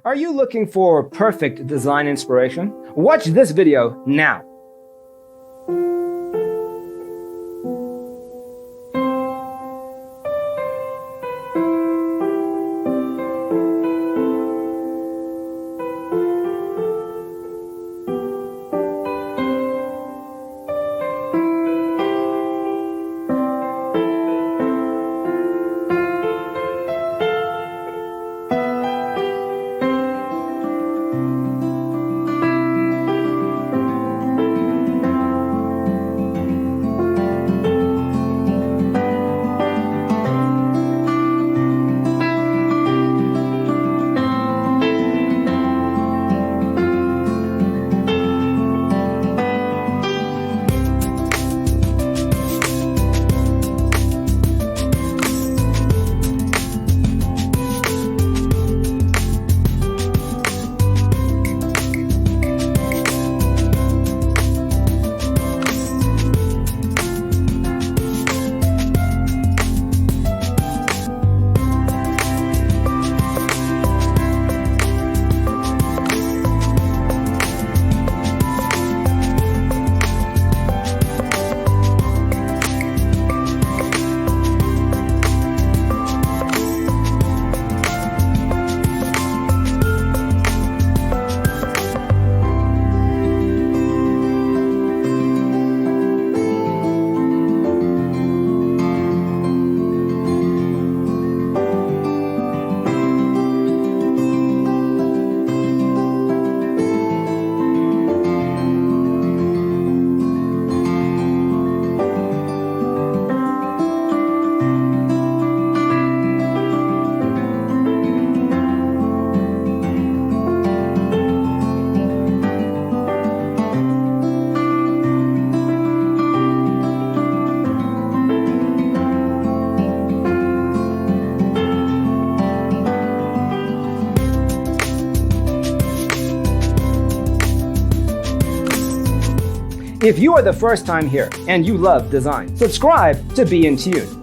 Are you looking for perfect design inspiration? Watch this video now. If you are the first time here and you love design, subscribe to Be in Tune.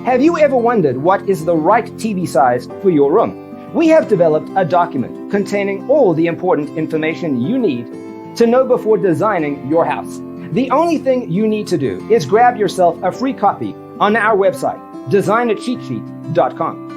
Have you ever wondered what is the right TV size for your room? We have developed a document containing all the important information you need to know before designing your house. The only thing you need to do is grab yourself a free copy on our website, designacheatsheet.com.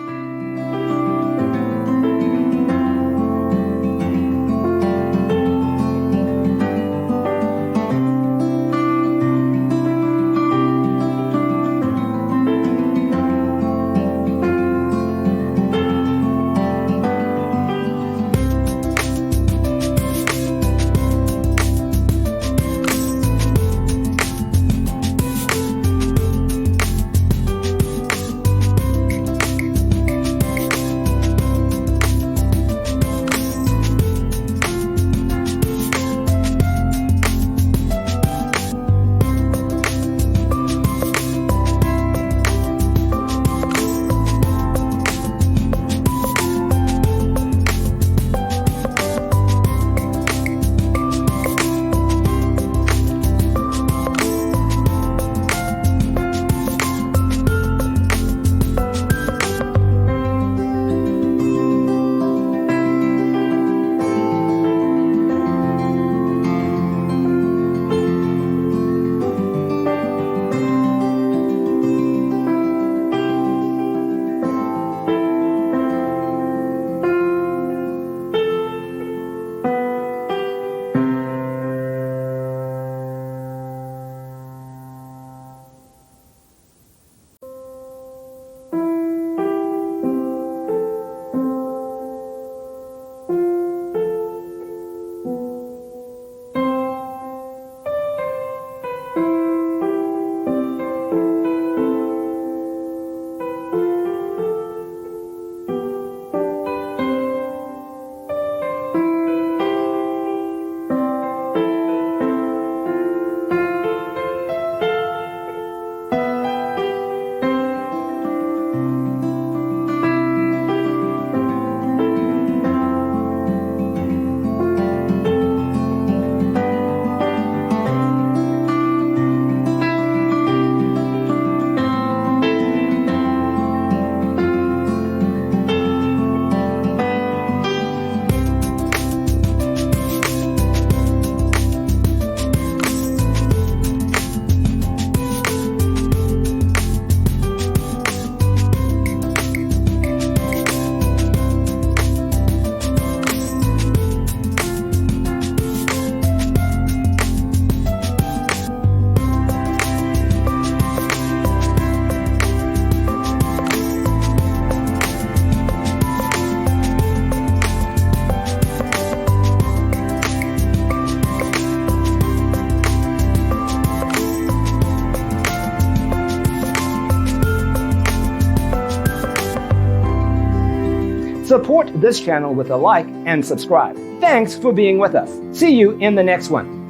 Support this channel with a like and subscribe. Thanks for being with us. See you in the next one.